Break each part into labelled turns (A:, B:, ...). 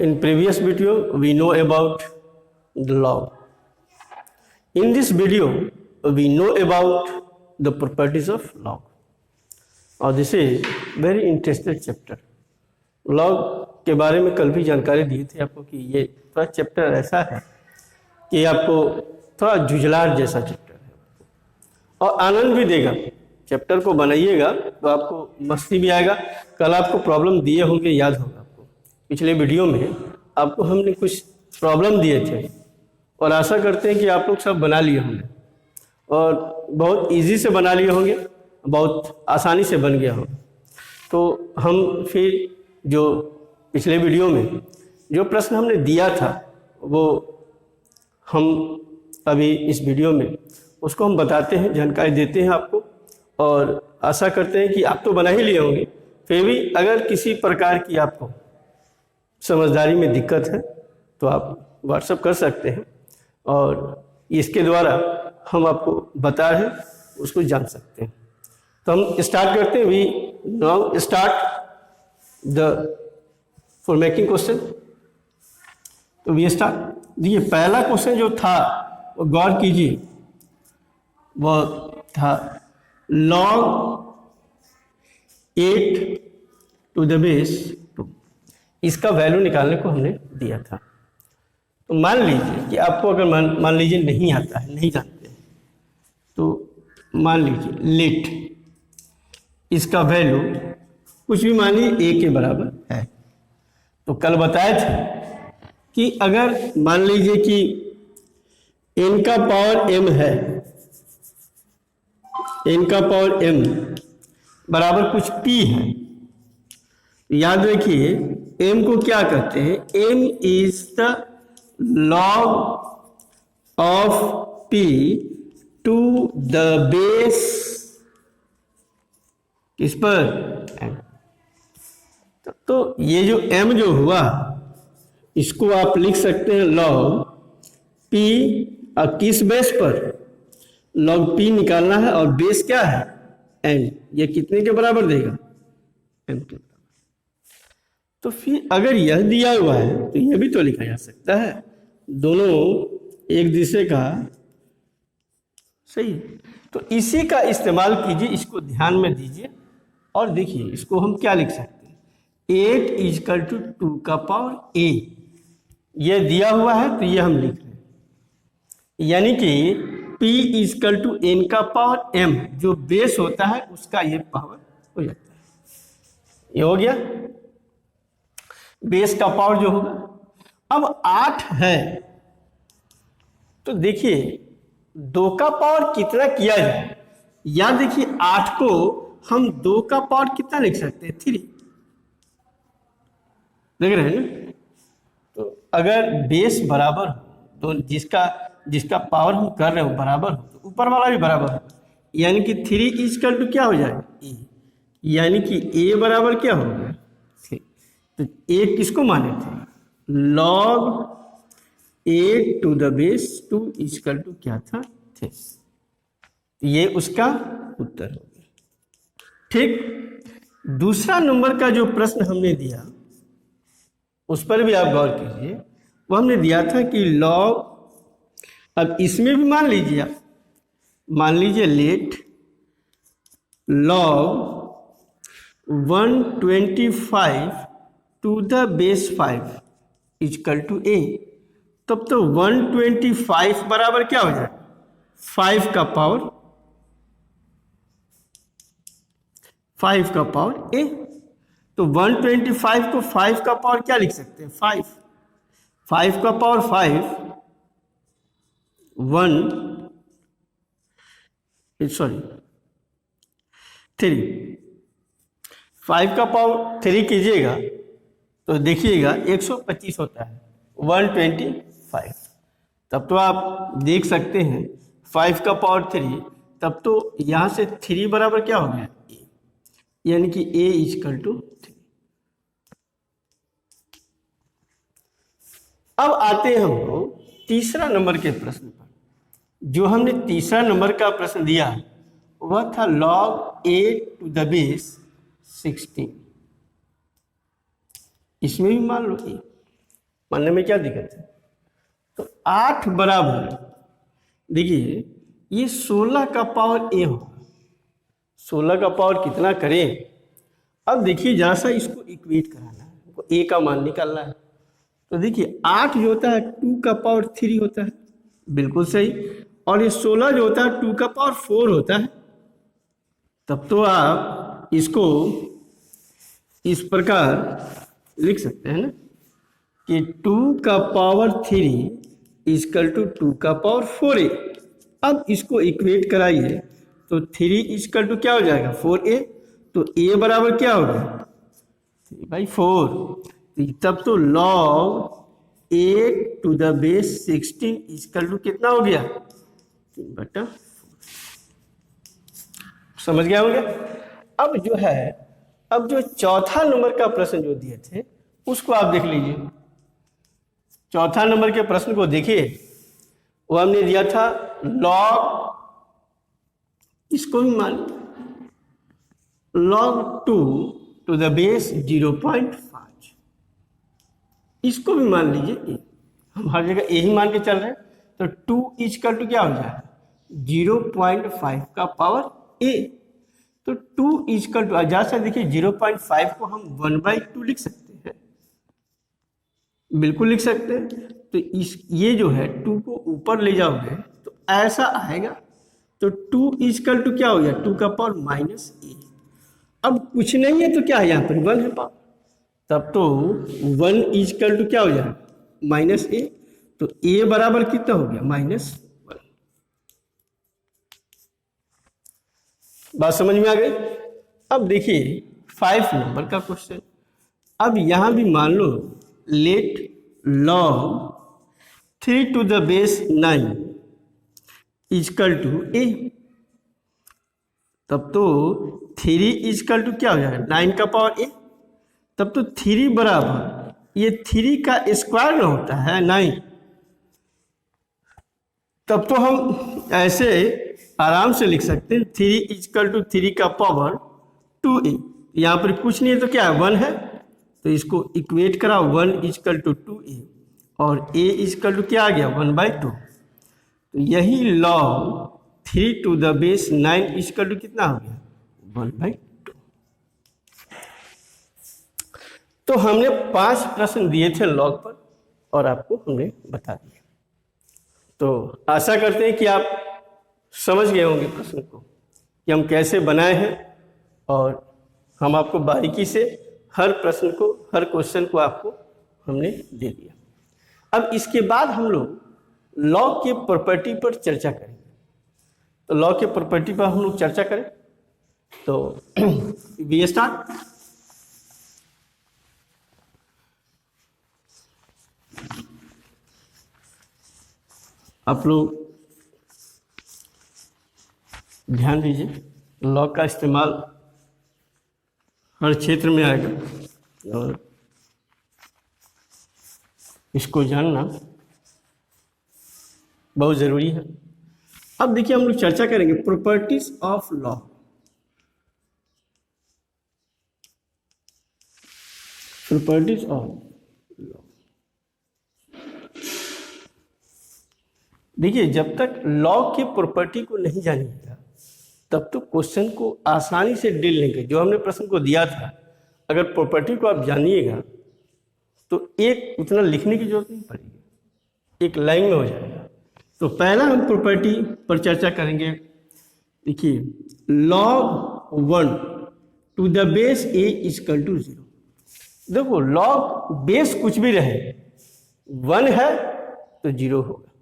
A: In previous video, we know about the log. In this video, we know about the properties of log. और this is very interesting chapter. Log के बारे में कल भी जानकारी दी थी आपको कि ये थोड़ा चैप्टर ऐसा है कि आपको थोड़ा जुझलार जैसा चैप्टर है और आनंद भी देगा। चैप्टर को बनाइएगा तो आपको मस्ती भी आएगा। कल आपको प्रॉब्लम दिए होंगे, याद होगा आपको। पिछले वीडियो में आपको हमने कुछ प्रॉब्लम दिए थे और आशा करते हैं कि आप लोग सब बना लिए होंगे और बहुत इजी से बना लिए होंगे, बहुत आसानी से बन गया होगा। तो हम फिर जो पिछले वीडियो में जो प्रश्न हमने दिया था वो हम अभी इस वीडियो में उसको हम बताते हैं, जानकारी देते हैं आपको और आशा करते हैं कि आप तो बना ही लिए होंगे। फिर भी अगर किसी प्रकार की आपको समझदारी में दिक्कत है तो आप व्हाट्सएप कर सकते हैं और इसके द्वारा हम आपको बता रहे हैं उसको जान सकते हैं। तो हम स्टार्ट करते हैं। We now start the for making question. तो वी स्टार्ट। देखिए पहला क्वेश्चन जो था वो गौर कीजिए, वो था log 8 to the base 2। इसका वैल्यू निकालने को हमने दिया था। तो मान लीजिए कि आपको अगर मान लीजिए नहीं आता है, नहीं जानते हैं, तो मान लीजिए लेट इसका वैल्यू कुछ भी मान लीजिए a के बराबर है। तो कल बताए थे कि अगर मान लीजिए कि n का पावर m है, n का पावर m बराबर कुछ p है। याद रखिए m को क्या कहते हैं, m is the log of p to the base किस पर m। तो ये जो m जो हुआ इसको आप लिख सकते हैं log p और किस बेस पर, log p निकालना है और बेस क्या है n। ये कितने के बराबर देगा, m के बराबर। तो फिर अगर यह दिया हुआ है तो यह भी तो लिखा जा सकता है, दोनों एक दूसरे का सही। तो इसी का इस्तेमाल कीजिए, इसको ध्यान में दीजिए और देखिए इसको हम क्या लिख सकते हैं, 8 इजकल टू 2 का पावर a। यह दिया हुआ है तो यह हम लिख रहे हैं, यानी कि p इजकल टू n का पावर m, जो बेस होता है उसका ये पावर हो जाता है। ये हो गया बेस का पावर जो होगा। अब 8 है तो देखिए 2 का पावर कितना किया जाए। या देखिए 8 को हम 2 का पावर कितना लिख सकते हैं, 3। देख रहे हैं ना। तो अगर बेस बराबर हो तो जिसका पावर हम कर रहे हो बराबर हो तो ऊपर वाला भी बराबर हो, यानी कि 3 इजकल टू क्या हो जाएगा a, यानी कि a बराबर क्या हो गया 3। तो a किसको माने थे, log 8 to the base 2 equal to क्या था 3। ये उसका उत्तर हो गया। ठीक। दूसरा नंबर का जो प्रश्न हमने दिया उस पर भी आप गौर कीजिए। वो हमने दिया था कि log, अब इसमें भी मान लीजिए, आप मान लीजिए let log 125 to the base 5 equal to a। तब तो 125 बराबर क्या हो जाए 5 का पावर a। तो 125 को 5 का पावर क्या लिख सकते हैं 5 का पावर 5 3 5 का पावर 3 कीजिएगा तो देखिएगा 125 होता है 125। तब तो आप देख सकते हैं 5 का पावर 3, तब तो यहां से 3 बराबर क्या हो गया a, यानी कि a इजकल टू 3। अब आते हैं हम लोग तीसरा नंबर के प्रश्न पर। जो हमने तीसरा नंबर का प्रश्न दिया वह था log 8 टू द बेस 16। इसमें भी मान लो a। मानने में क्या दिक्कत है? तो 8 बराबर, देखिए ये 16 का पावर ए होगा। 16 का पावर कितना करें? अब देखिए जरा सा इसको इक्वेट कराना है, हमको ए का मान निकालना है। तो देखिए 8 जो होता है 2 का पावर 3 होता है, बिल्कुल सही। और ये 16 जो होता है 2 का पावर 4 होता है। तब तो आप इसको इस प्रकार लिख सकते हैं ना कि 2 का पावर 3 इजकल टू 2 का पावर 4a। अब इसको इक्वेट कराइए तो 3 इजकल टू क्या हो जाएगा? 4a। तो a बराबर क्या हो गया? 3/4। तब तो log 8 to the base 16 equal to कितना हो गया? 3/4। समझ गया होंगे? अब जो है, अब जो चौथा नंबर का प्रश्न जो दिए थे उसको आप देख लीजिए। चौथा नंबर के प्रश्न को देखिए, वो हमने दिया था log, इसको भी मान log 2 टू द बेस 0.5, इसको भी मान लीजिए। हम हर जगह यही मान के चल रहे हैं। तो 2 इजकल टू क्या हो जाएगा? 0.5 का पावर a। तो 2 इजकल टू, जैसा देखिए 0.5 को हम 1/2 लिख सकते हैं, बिल्कुल लिख सकते हैं। तो इस ये जो है 2 को ऊपर ले जाओगे तो ऐसा आएगा। तो 2 इजकल टू क्या हो गया? 2 का पावर -a। अब कुछ नहीं है तो क्या है? यहाँ पर 1 है पावर। तब तो 1 इजकल टू क्या हो जाएगा? -a। तो a बराबर कितना हो गया? -1। बात समझ में आ गई? अब देखिए 5 नंबर का क्वेश्चन। अब यहां भी मान लो let log 3 to the base 9 is equal to a। तब तो 3 इजकल टू क्या हो जाएगा? 9 का पावर a। तब तो 3 बराबर, ये 3 का स्क्वायर ना होता है 9। तब तो हम ऐसे आराम से लिख सकते हैं 3 इजकल टू 3 का पावर 2a। यहाँ पर कुछ नहीं है तो क्या है? 1 है। तो इसको इक्वेट करा 1 इजकल टू 2a और a इजकल टू क्या आ गया? 1/2। तो यही log 3 to the base 9 is equal to कितना हो गया? 1/2। तो हमने 5 प्रश्न दिए थे log पर और आपको हमने बता दिया। तो आशा करते हैं कि आप समझ गए होंगे प्रश्न को कि हम कैसे बनाए हैं, और हम आपको बारीकी से हर प्रश्न को, हर क्वेश्चन को आपको हमने दे दिया। अब इसके बाद हम लोग लॉ के प्रॉपर्टी पर चर्चा करेंगे। तो लॉ के प्रॉपर्टी पर हम लोग चर्चा करें तो वी स्टार्ट। आप लोग ध्यान दीजिए, लॉ का इस्तेमाल हर क्षेत्र में आएगा और इसको जानना बहुत ज़रूरी है। अब देखिए हम लोग चर्चा करेंगे properties of law. Properties of law. देखिए जब तक लॉ की प्रॉपर्टी को नहीं जानिएगा तब तो क्वेश्चन को आसानी से डील लेंगे। जो हमने प्रश्न को दिया था, अगर प्रॉपर्टी को आप जानिएगा तो एक उतना लिखने की जरूरत नहीं पड़ेगी, एक लाइन में हो जाएगा। तो पहला हम प्रॉपर्टी पर चर्चा करेंगे। देखिए log 1 to the base a is equal to 0। देखो log बेस कुछ भी रहे, 1 है तो 0 होगा,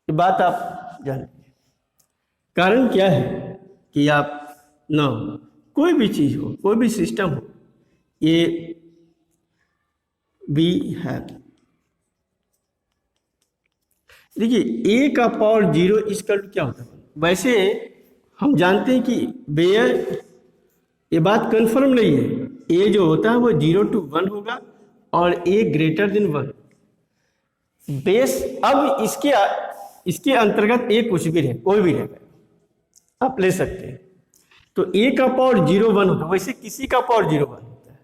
A: ये बात आप जान लीजिए। कारण क्या है कि आप ना कोई भी चीज़ हो, कोई भी सिस्टम हो, ये भी है। देखिए a का पावर 0 इजकल टू क्या होता है? वैसे हम जानते हैं कि बेयर ये बात कंफर्म नहीं है, a जो होता है वो 0 to 1 होगा और a ग्रेटर देन 1। बेस अब इसके अंतर्गत a कुछ भी रहे, कोई भी रहेगा, आप ले सकते हैं। तो a का पावर 0 1 होगा, वैसे किसी का पावर 0 1 होता है।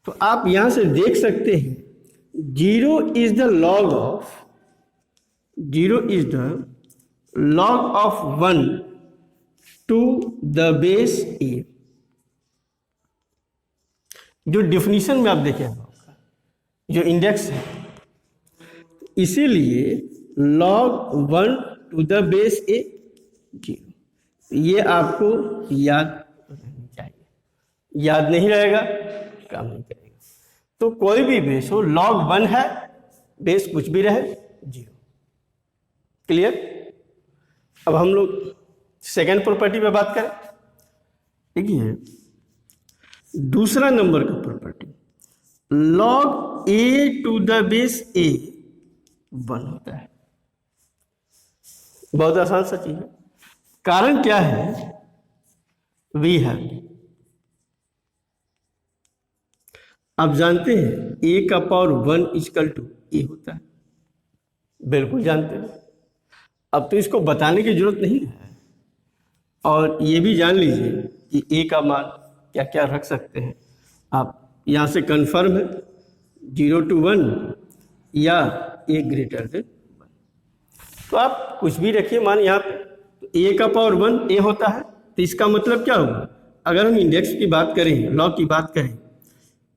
A: तो आप यहाँ से देख सकते हैं zero is the log of, zero is the log of 1 to the base A. जो डिफिनीशन में आप देखें जो इंडेक्स है, इसीलिए log 1 टू द बेस ए 0, ये आपको याद रहनी चाहिए। याद नहीं रहेगा काम नहीं करेगा। तो कोई भी बेस हो, log 1 है, बेस कुछ भी रहे 0। क्लियर? अब हम लोग सेकेंड प्रॉपर्टी पे बात करें। देखिए दूसरा नंबर का property, log a to the base a 1 होता है। बहुत आसान सा चीज है। कारण क्या है? वी हैव, आप जानते हैं a का पावर 1 इक्वल टू a होता है, बिल्कुल जानते हैं। अब तो इसको बताने की जरूरत नहीं है। और ये भी जान लीजिए कि a का मान क्या क्या रख सकते हैं आप। यहाँ से कन्फर्म है 0 to 1 या a ग्रेटर देन 1। तो आप कुछ भी रखिए मान यहाँ पे। तो a का पावर 1 a होता है, तो इसका मतलब क्या होगा? अगर हम इंडेक्स की बात करें, लॉग की बात करें,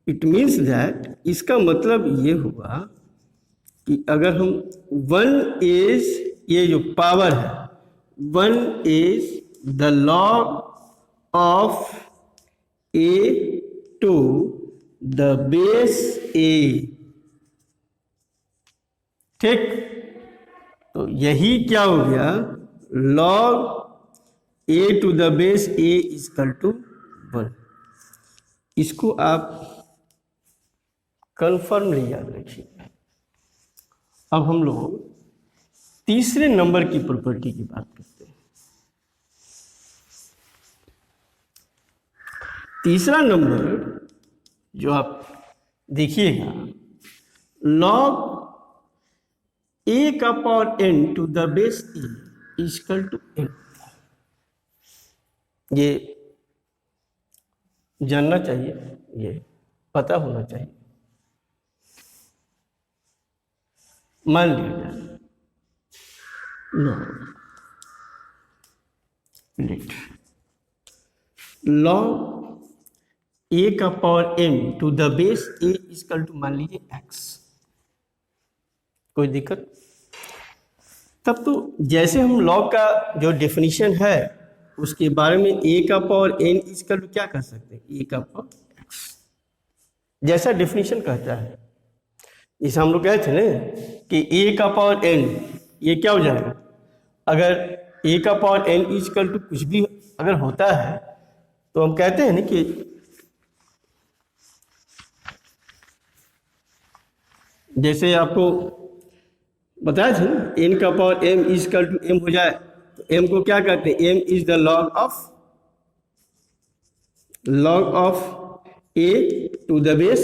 A: इट मीन्स दैट, इसका मतलब ये हुआ कि अगर हम 1 इज, ये जो पावर है 1 is the log of a to the base a, ठीक? तो यही क्या हो गया? log a to the base a equal to 1। इसको आप कन्फर्मली याद रखिए। अब हम लोग तीसरे नंबर की प्रॉपर्टी की बात करते हैं। तीसरा नंबर जो आप देखिएगा, log a का power n to the base a equal to n। ये जानना चाहिए, ये पता होना चाहिए। मान लिया जाए log a का power n to the base a equal to मान लीजिए x। कोई दिक्कत? तब तो जैसे हम लॉग का जो डेफिनेशन है उसके बारे में a का पावर n इक्वल टू क्या कर सकते हैं? a का पावर x, जैसा डेफिनेशन कहता है। जैसे हम लोग कहे थे ना कि a का पावर n, ये क्या हो जाएगा? अगर a का पावर n इक्वल टू कुछ भी अगर होता है तो हम कहते हैं ना कि जैसे आपको बताया था ना, n का power m equal to m हो जाए तो m को क्या कहते हैं? m is the log of a to the base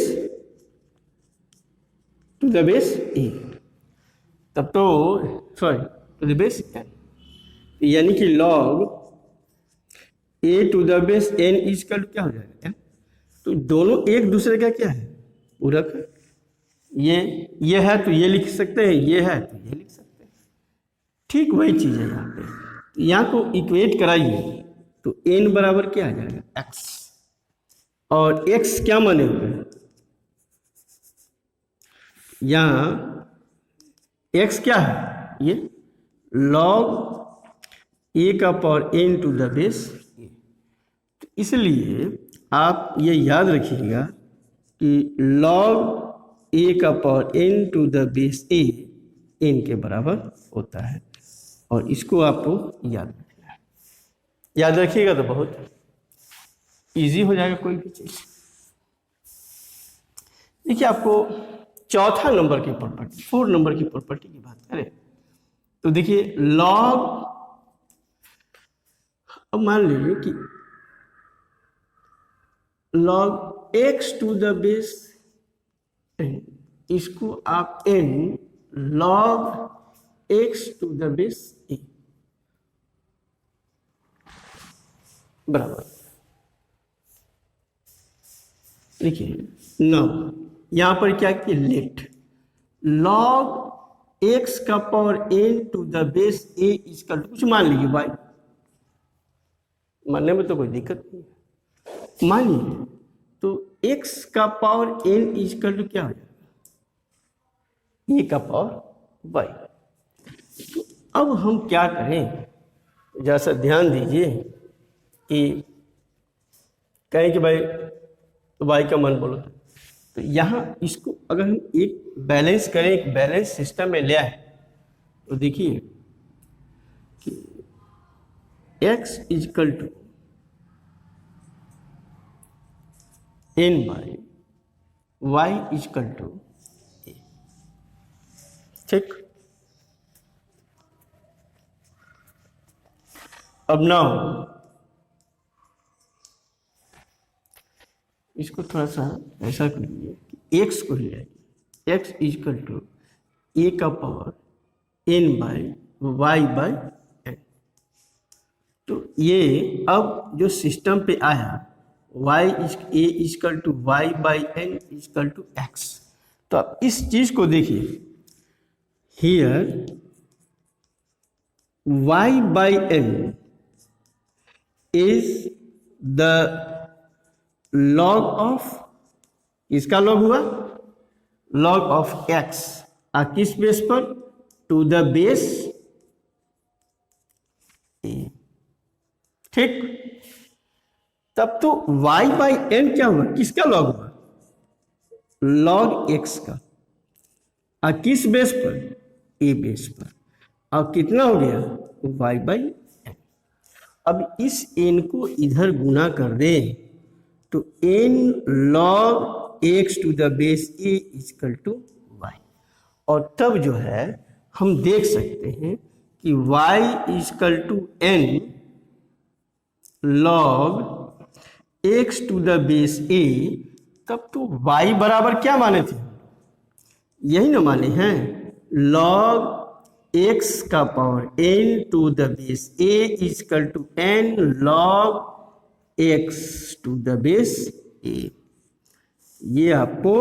A: a। तब तो sorry to the base n, यानी कि log a to the base n equal to क्या हो जाएगा? n। तो दोनों एक दूसरे का क्या है? पूरक है। ये है तो ये लिख सकते हैं, ये है तो ये लिख सकते हैं। ठीक वही चीज है यहाँ पे। यहाँ को इक्वेट कराइए तो n बराबर क्या आ जाएगा? x। और x क्या माने हुए हैं? यहाँ x क्या है? ये log a का power n to the base a। तो इसलिए आप ये याद रखिएगा कि log a का power n to the base a n के बराबर होता है। और इसको आपको याद रखना है। याद रखिएगा तो बहुत इजी हो जाएगा कोई भी चीज। देखिए आपको चौथा नंबर की प्रॉपर्टी, 4 नंबर की प्रॉपर्टी की बात करें तो देखिए log, अब मान लीजिए कि log x to the base n, इसको आप n log x to the base a बराबर। देखिए नाउ यहां पर क्या किया? लेट लॉग एक्स का power n to the base a is equal to कुछ मान लीजिए y, मानने में तो कोई दिक्कत नहीं है, मान लीजिए तो x का पावर n इजकल टू क्या हो जाएगा, a का पावर y। तो अब हम क्या करें, जैसा ध्यान दीजिए कि कहें कि भाई y का मान बोलो, तो यहाँ इसको अगर हम एक बैलेंस करें, एक बैलेंस सिस्टम में ले आए, तो देखिए कि x equal to n by y equal to a, ठीक। अब नाउ इसको थोड़ा सा ऐसा कर लीजिए कि x को ले आइए, x इजकल टू a का power n by y by n। तो ये अब जो सिस्टम पे आया a is equal to y by n equal to x। तो अब इस चीज को देखिए, here y by n is the log of, इसका लॉग हुआ लॉग ऑफ x, किस बेस पर, टू द बेस a, ठीक। तब तो y बाई n क्या हुआ, किसका लॉग हुआ, लॉग x का, किस बेस पर, a बेस पर, और कितना हो गया, y बाई n। अब इस n को इधर गुना कर दें तो n log x to the base a is equal to y, और तब जो है हम देख सकते हैं कि y equal to n log x to the base a। तब तो y बराबर क्या माने थे, यही ना माने हैं, log x का power n to the base a is equal to n log x to the base a। ये आपको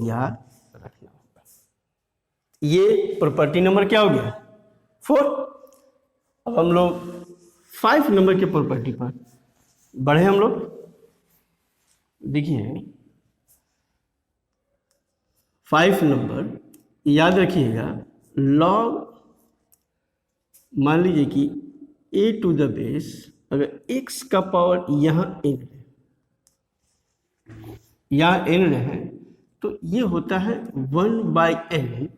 A: याद रखना होगा। ये प्रॉपर्टी नंबर क्या हो गया, 4। अब हम लोग 5 नंबर के प्रॉपर्टी पर बढ़े। हम लोग देखिए 5 नंबर याद रखिएगा, लॉग, मान लीजिए कि a टू द बेस, अगर x का पावर यहाँ n है, यहाँ n रहे, तो ये होता है 1 by n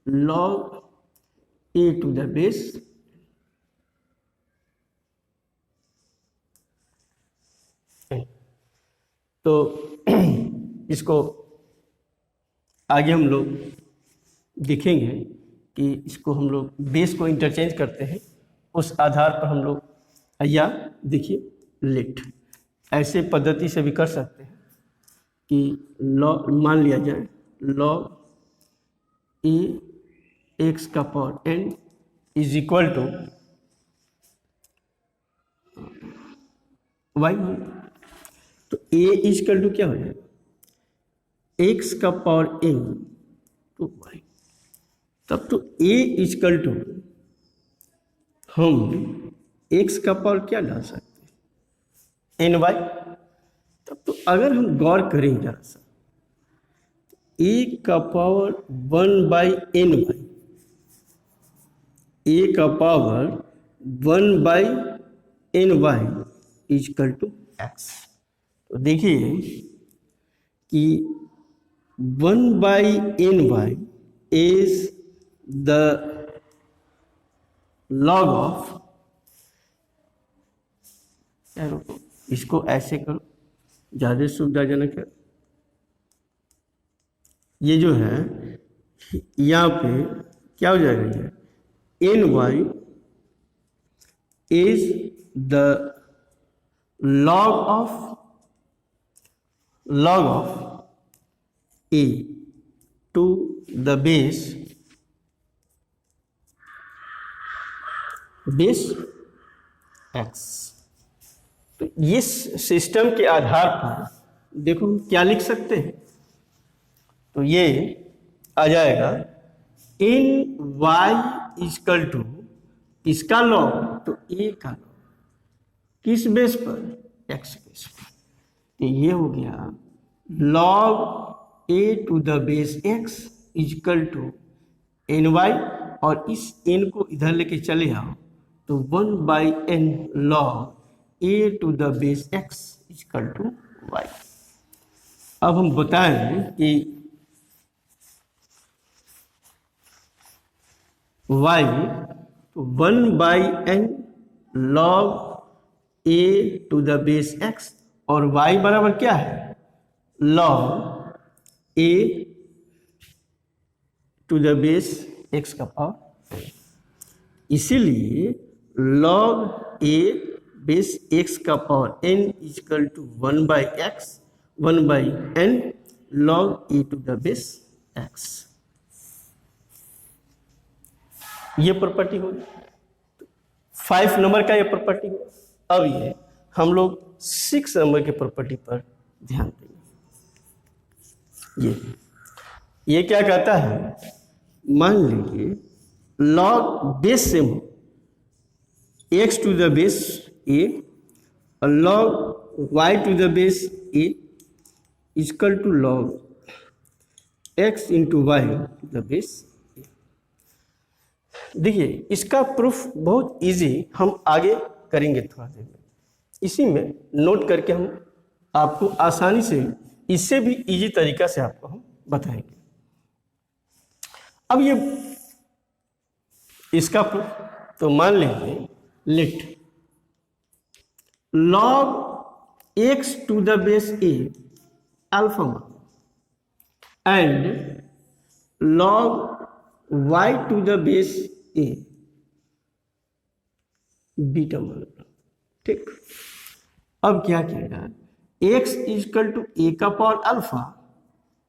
A: log a to the base. तो इसको आगे हम लोग देखेंगे कि इसको हम लोग बेस को इंटरचेंज करते हैं, उस आधार पर हम लोग, या देखिए लेट ऐसे पद्धति से भी कर सकते हैं कि लॉग मान लिया जाए लॉग ए एक्स का power n is equal to Y. तो a इजकल टू क्या हो जाएगा, x का पावर n टू y। तब तो a इजकल टू हम x का पावर क्या डाल सकते हैं, ny। तब तो अगर हम गौर करें जरा सा, a का power 1 by N Y, a का power 1 by N Y equal to x। तो देखिए कि 1 by N Y is the log of, इसको ऐसे करो ज़्यादा सुविधाजनक है। ये जो है यहाँ पे क्या हो जाएगा, ये N Y is the log of a to the base x। तो इस सिस्टम के आधार पर देखो हम क्या लिख सकते हैं, तो ये आ जाएगा इन y इजकल टू इसका लॉग, तो a का लॉग किस बेस पर, x बेस पर। तो ये हो गया log a to the base x equal to N Y, और इस n को इधर लेके चले आओ तो 1/n log a to the base x equal to y। अब हम बताएं कि y तो 1/n log a to the base x, और y बराबर क्या है, log a to the base x का पावर। इसीलिए log a बेस x का power n equal to 1/x 1/n log a to the base x। ये property होगी 5 number का, ये प्रॉपर्टी हो। अब ये हम लोग 6 नंबर के प्रॉपर्टी पर ध्यान देंगे। ये क्या कहता है, मान लीजिए log बेस सेम हो x to the base a और log y to the base a is equal to log x into Y to the base. देखिए इसका प्रूफ बहुत इजी हम आगे करेंगे थोड़ा देर में, इसी में नोट करके हम आपको आसानी से इससे भी इजी तरीका से आपको हम बताएंगे। अब ये इसका प्रूफ, तो मान लीजिए let log x to the base a alpha and log y to the base a beta मान, ठीक। अब क्या किया, x इजकल टू a का पावर अल्फा,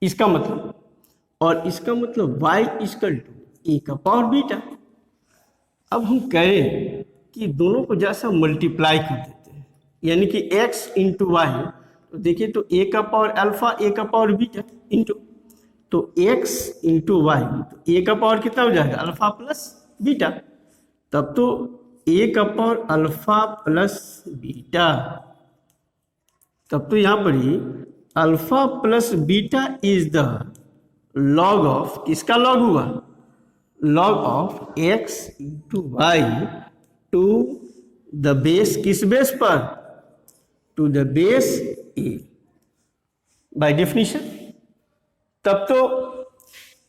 A: इसका मतलब, और इसका मतलब y इजकल टू a का पावर बीटा। अब हम कहें कि दोनों को जैसा मल्टीप्लाई कर देते हैं, यानी कि x इंटू वाई, तो देखिए तो a का पावर अल्फा a का पावर बीटा इंटू, तो x इंटू वाई, तो a का पावर कितना हो जाएगा, अल्फा प्लस बीटा, तब तो a का पावर अल्फा प्लस बीटा, तब तो यहां पर ही alpha plus beta is the log of, किसका लॉग हुआ, log of x into Y to the base, किस बेस पर, to the base a by definition. तब तो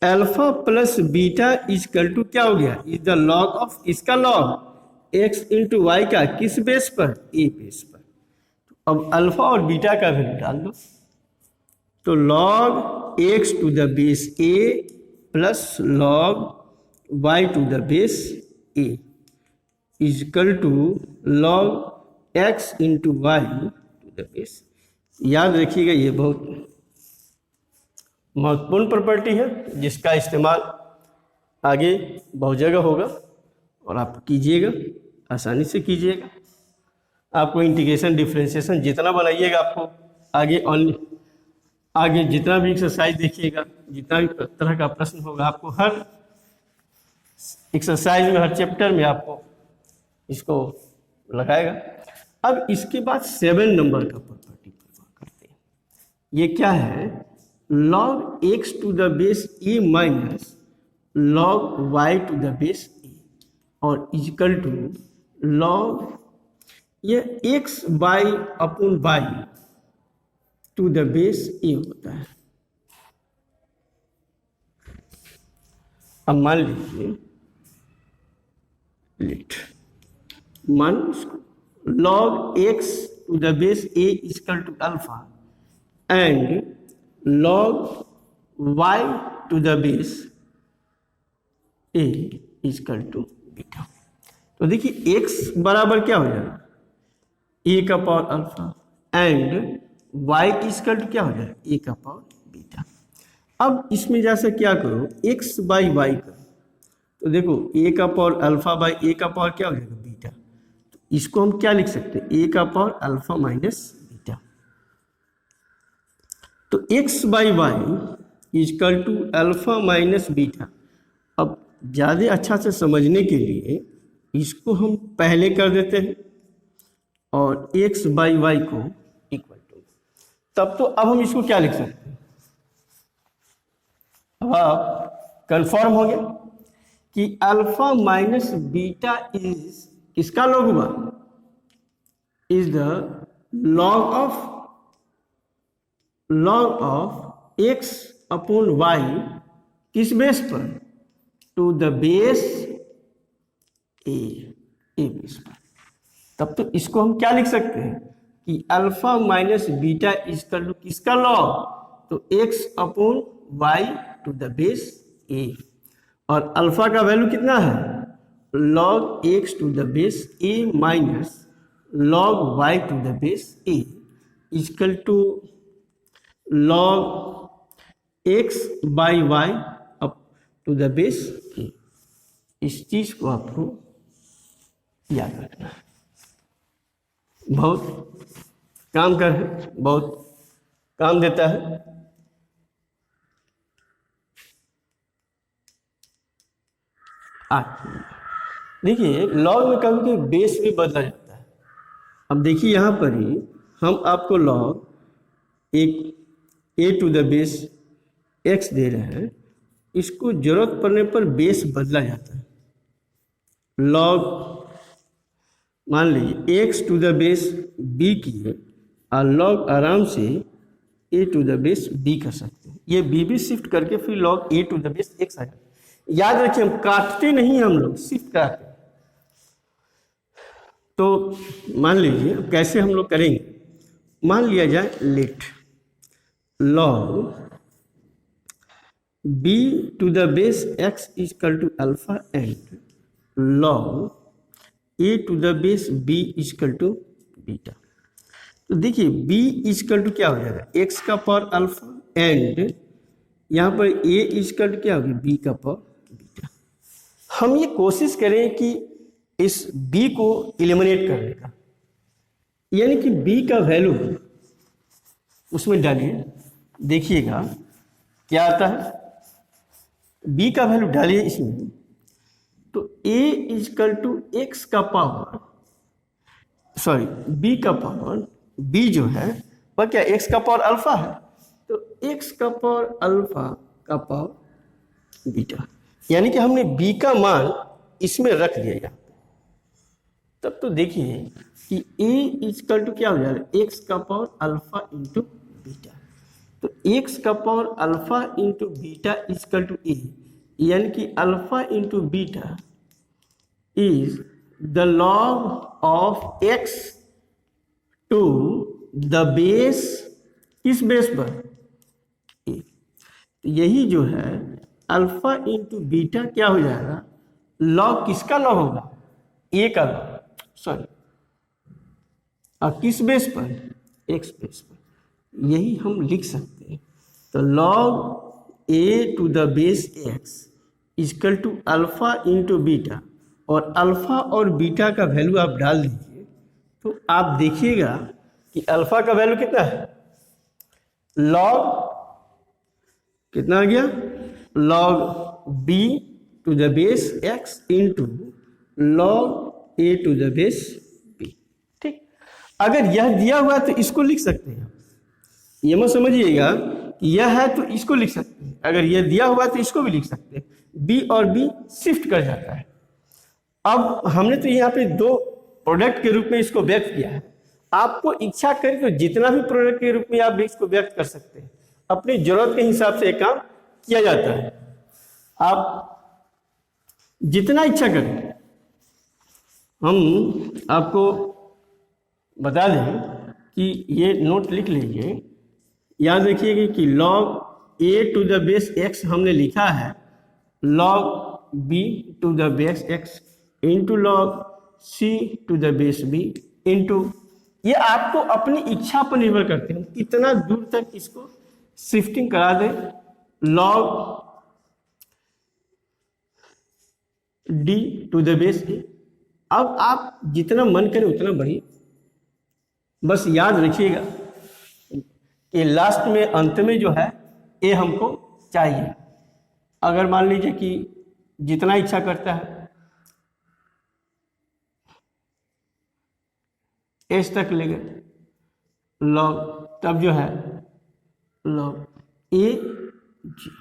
A: alpha plus beta is equal to क्या हो गया, इज द लॉग ऑफ, इसका लॉग x इंटू वाई का किस बेस पर, a बेस पर। तो अब अल्फा और बीटा का वैल्यू डाल दो, तो log x to the base a plus log y to the base a is equal to log x into Y to the base. याद रखिएगा ये बहुत महत्वपूर्ण प्रॉपर्टी है, जिसका इस्तेमाल आगे बहुत जगह होगा और आप कीजिएगा, आसानी से कीजिएगा। आपको इंटीग्रेशन डिफरेंशिएशन जितना बनाइएगा, आपको आगे जितना भी एक्सरसाइज देखिएगा, जितना भी तरह का प्रश्न होगा, आपको हर एक्सरसाइज में, हर चैप्टर में आपको इसको लगाएगा। अब इसके बाद 7 नंबर का प्रॉपर्टी करते हैं। ये क्या है, log x to the base a minus log y to the base a, और इजकल टू log ये x by upon y to the base a होता है। अब मान लीजिए लेट मान log x to the base a is equal to alpha and log y to the base a is equal to beta. तो देखिए x बराबर क्या हो जाएगा, a का power alpha and y equal to क्या हो जाएगा, a का पावर बीटा। अब इसमें जैसे क्या करो, x बाई वाई करो, तो देखो a का पावर अल्फा बाई a का पावर क्या हो जाएगा, बीटा। तो इसको हम क्या लिख सकते हैं, a का पावर अल्फा माइनस बीटा। तो x by y equal to alpha minus beta. अब ज़्यादा अच्छा से समझने के लिए इसको हम पहले कर देते हैं और x बाई वाई को इक्वल टू, तब तो अब हम इसको क्या लिख सकते हैं, अब आप कंफर्म हो गया कि अल्फा माइनस बीटा इज किसका लॉग हुआ, is the log of x upon y, किस बेस पर, to the base a base पर। तब तो इसको हम क्या लिख सकते हैं कि alpha minus beta equal to किसका लॉग, तो x upon y to the base A, और अल्फा का वैल्यू कितना है, log x to the base a minus log y to the base a equal to log x by y up to the base a। इस चीज को आपको याद रखना है, बहुत काम कर है, बहुत काम देता है। देखिए लॉग में कभी कभी बेस भी बदला जाता है। अब देखिए यहाँ पर ही हम आपको लॉग एक ए टू द बेस एक्स दे रहे हैं, इसको जरूरत पड़ने पर बेस बदला जाता है। लॉग मान लीजिए x to the base B किए और लॉग आराम से A to the base B कर सकते हैं, ये बी भी शिफ्ट करके फिर log A to the base x आ जाता है। याद रखिए हम काटते नहीं, हम लोग शिफ्ट कराते हैं। तो मान लीजिए कैसे हम लोग करेंगे, मान लिया जाए let log B to the base x equal to alpha and log A to the base b equal to beta. तो देखिए बी इक्वल टू क्या हो जाएगा, एक्स का पावर अल्फा एंड यहाँ पर ए इक्वल टू क्या होगी, बी का पावर बीटा। हम ये कोशिश करें कि इस b को एलिमिनेट करने का, यानी कि b का वैल्यू उसमें डालिए, देखिएगा क्या आता है। b का वैल्यू डालिए इसमें, तो a इक्वल टू एक्स का पावर, सॉरी b का पावर, b जो है वह क्या x का पावर अल्फा है, तो x का पावर अल्फा का पावर बीटा, यानी कि हमने b का मान इसमें रख दिया यहाँ। तब तो देखिए कि a इक्वल टू क्या हो जाएगा, x का पावर अल्फा इंटू बीटा, तो x का power alpha into beta equal to a, यानी कि alpha into beta is the log of x to the base, किस बेस पर, a। तो यही जो है अल्फा इंटू बीटा क्या हो जाएगा, लॉग किसका लॉग होगा, a का लॉग, सॉरी, और किस बेस पर, एक्स बेस पर, यही हम लिख सकते हैं। तो log A to the base x equal to alpha into beta, और अल्फा और बीटा का वैल्यू आप डाल दीजिए, तो आप देखिएगा कि अल्फा का वैल्यू कितना है, लॉग कितना आ गया, log B to the base x into log A to the base b. ठीक, अगर यह दिया हुआ है तो इसको लिख सकते हैं, ये मत समझिएगा कि यह है तो इसको लिख सकते हैं, अगर यह दिया हुआ है तो इसको भी लिख सकते हैं, बी और बी शिफ्ट कर जाता है। अब हमने तो यहाँ पे दो प्रोडक्ट के रूप में इसको व्यक्त किया है, आपको इच्छा करें तो जितना भी प्रोडक्ट के रूप में आप इसको व्यक्त कर सकते हैं, अपनी जरूरत के हिसाब से एक काम किया जाता है, आप जितना इच्छा करें। हम आपको बता दें कि ये नोट लिख लीजिए, याद रखिएगा कि log A to the base x हमने लिखा है log B to the base x into log c to the base B into, ये आपको अपनी इच्छा पर निर्भर करते हैं कितना दूर तक इसको शिफ्टिंग करा दें, log D to the base ए। अब आप जितना मन करे उतना बढ़िए, बस याद रखिएगा कि लास्ट में अंत में जो है ए हमको चाहिए। अगर मान लीजिए कि जितना इच्छा करता है एस तक ले गए लॉग, तब जो है लॉग ए जी।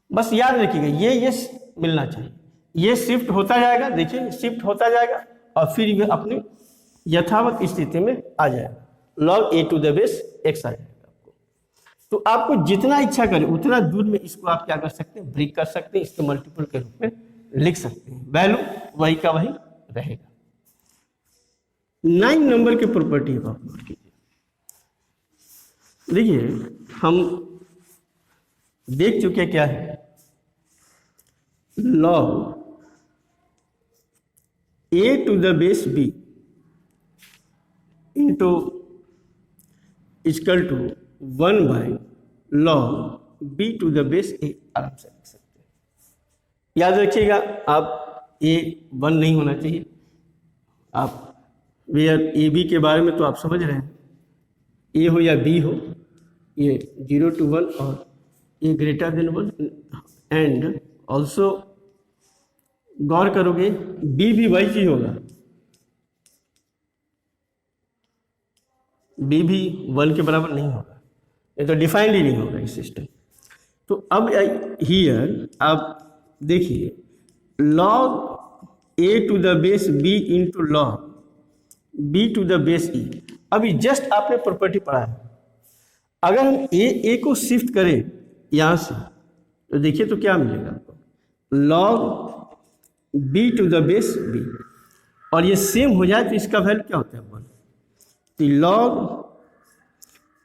A: बस याद रखिएगा ये मिलना चाहिए, ये शिफ्ट होता जाएगा, देखिए शिफ्ट होता जाएगा और फिर ये अपने यथावत स्थिति में आ जाएगा, log A to the base x आ जाएगा आपको। तो आपको जितना इच्छा करे उतना दूर में इसको आप क्या कर सकते हैं, ब्रेक कर सकते हैं, इसके मल्टीपल के रूप में लिख सकते हैं, वैल्यू वही का वही रहेगा। 9 नंबर के प्रॉपर्टी आप नोट कीजिए। देखिए हम देख चुके क्या है, log A to the base B into equal to 1 by log B to the base A, आराम से लिख सकते हैं। याद रखिएगा आप ए 1 नहीं होना चाहिए, आप वेयर ए बी के बारे में तो आप समझ रहे हैं, ए हो या बी हो, ये 0 to 1 और ए ग्रेटर देन 1 एंड ऑल्सो गौर करोगे बी भी वही चीज होगा, बी भी 1 के बराबर नहीं होगा, ये तो डिफाइंड ही नहीं होगा इस सिस्टम। तो अब हियर आप देखिए log A to the base B into log B to the base e. अभी जस्ट आपने प्रॉपर्टी पढ़ा है, अगर हम ए को शिफ्ट करें यहां से तो देखिए तो क्या मिलेगा आपको, log B to the base b, और ये सेम हो जाए तो इसका वैल्यू क्या होता है 1। तो log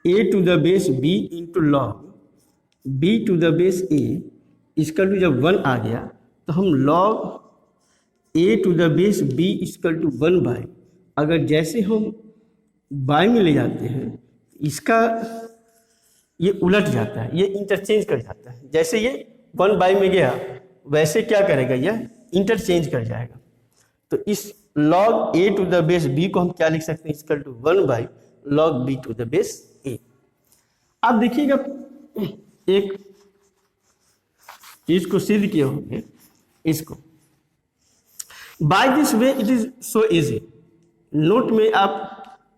A: A to the base B into log B to the base a equal to जब 1 आ गया तो हम log A to the base b equal to 1 by, अगर जैसे हम बाई में ले जाते हैं इसका ये उलट जाता है, ये इंटरचेंज कर जाता है, जैसे ये 1 बाई में गया वैसे क्या करेगा, यह इंटरचेंज कर जाएगा। तो इस log A to the base b को हम क्या लिख सकते हैं, equal to 1 by log B to the base a. आप देखिएगा एक चीज को सिद्ध किए होंगे, इसको by this way it is so easy. Note में आप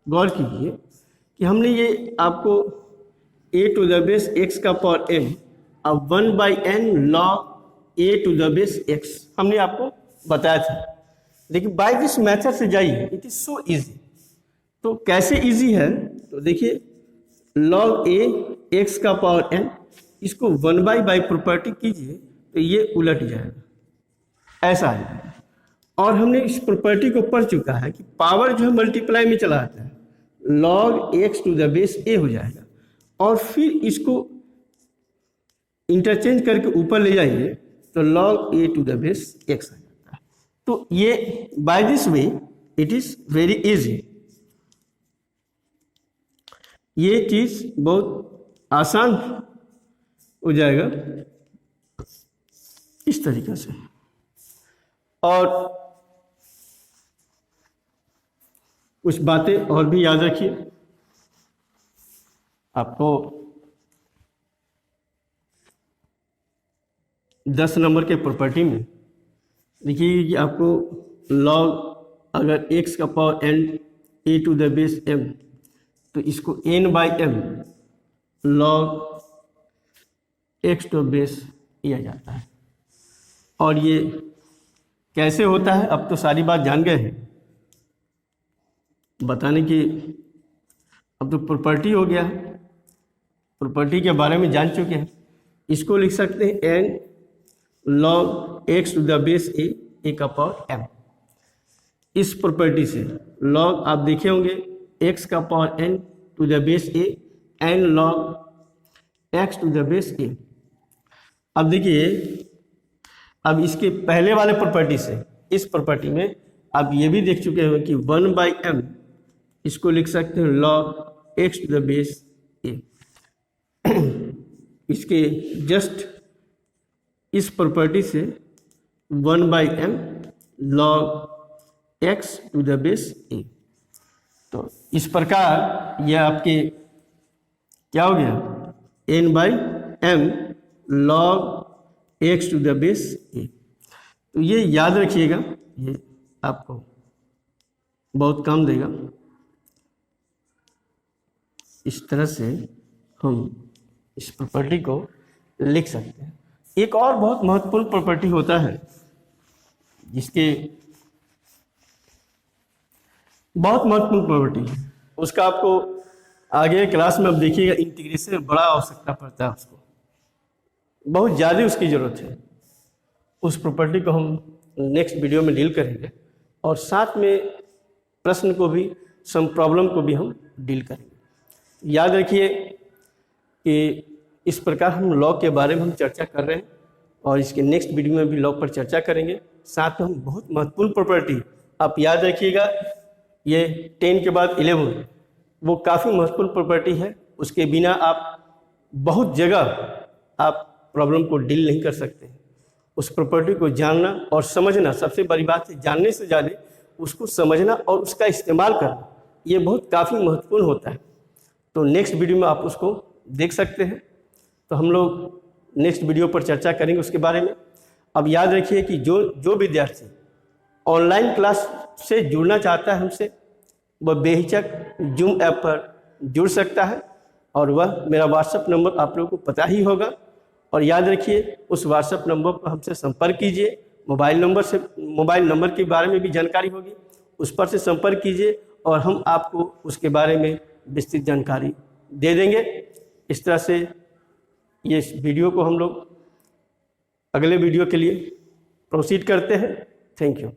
A: गौर कीजिए कि हमने ये आपको a to the base x का पावर एन अब 1 by n log A to the base x हमने आपको बताया था, लेकिन बाय दिस मेथड से जाइए, इट इज सो इजी। तो कैसे इजी है, तो देखिए लॉग ए एक्स का पावर एन, इसको 1 बाई प्रॉपर्टी कीजिए तो ये उलट जाएगा, ऐसा आ जाएगा। और हमने इस प्रॉपर्टी को पढ़ चुका है कि पावर जो है मल्टीप्लाई में चला आता है, log x to the base a हो जाएगा, और फिर इसको इंटरचेंज करके ऊपर ले जाइए तो log A to the base x आ जाता है। तो ये by this way it is very easy, ये चीज बहुत आसान हो जाएगा इस तरीके से। और कुछ बातें और भी याद रखिए, आपको 10 नंबर के प्रॉपर्टी में देखिए कि आपको लॉग अगर x का power n a to the base m, तो इसको n by m log x to base a आ जाता है। और ये कैसे होता है अब तो सारी बात जान गए हैं, बताने की अब तो प्रॉपर्टी हो गया, प्रॉपर्टी के बारे में जान चुके हैं। इसको लिख सकते हैं n log x to the base a का पावर m। इस प्रॉपर्टी से लॉग आप देखे होंगे x का power n to the base a n log x to the base ए। अब देखिए अब इसके पहले वाले प्रॉपर्टी से इस प्रॉपर्टी में आप ये भी देख चुके हैं कि 1 बाई m इसको लिख सकते हैं log x to the base a. इसके जस्ट इस प्रॉपर्टी से 1 by m log x to the base a. तो इस प्रकार यह आपके क्या हो गया n by m log x to the base a. तो ये याद रखिएगा, ये आपको बहुत काम देगा। इस तरह से हम इस प्रॉपर्टी को लिख सकते हैं। एक और बहुत महत्वपूर्ण प्रॉपर्टी होता है जिसके बहुत महत्वपूर्ण प्रॉपर्टी है, उसका आपको आगे क्लास में अब देखिएगा, इंटीग्रेशन में बड़ा आवश्यकता पड़ता है, उसको बहुत ज़्यादा उसकी ज़रूरत है। उस प्रॉपर्टी को हम नेक्स्ट वीडियो में डील करेंगे और साथ में प्रश्न को भी, सम प्रॉब्लम को भी हम डील करेंगे। याद रखिए कि इस प्रकार हम लॉ के बारे में हम चर्चा कर रहे हैं और इसके नेक्स्ट वीडियो में भी लॉ पर चर्चा करेंगे। साथ में हम बहुत महत्वपूर्ण प्रॉपर्टी, आप याद रखिएगा, ये 10 के बाद 11 वो काफ़ी महत्वपूर्ण प्रॉपर्टी है। उसके बिना आप बहुत जगह आप प्रॉब्लम को डील नहीं कर सकते। उस प्रॉपर्टी को जानना और समझना, सबसे बड़ी बात है जानने से ज़्यादा उसको समझना और उसका इस्तेमाल करना, ये बहुत काफ़ी महत्वपूर्ण होता है। तो नेक्स्ट वीडियो में आप उसको देख सकते हैं। तो हम लोग नेक्स्ट वीडियो पर चर्चा करेंगे उसके बारे में। अब याद रखिए कि जो विद्यार्थी ऑनलाइन क्लास से जुड़ना चाहता है हमसे, वह बेहिचक जूम ऐप पर जुड़ सकता है और वह मेरा व्हाट्सएप नंबर आप लोगों को पता ही होगा। और याद रखिए उस व्हाट्सएप नंबर पर हमसे संपर्क कीजिए। मोबाइल नंबर के बारे में भी जानकारी होगी, उस पर से संपर्क कीजिए और हम आपको उसके बारे में विस्तृत जानकारी दे देंगे। इस तरह से ये वीडियो को हम लोग अगले वीडियो के लिए प्रोसीड करते हैं। Thank you.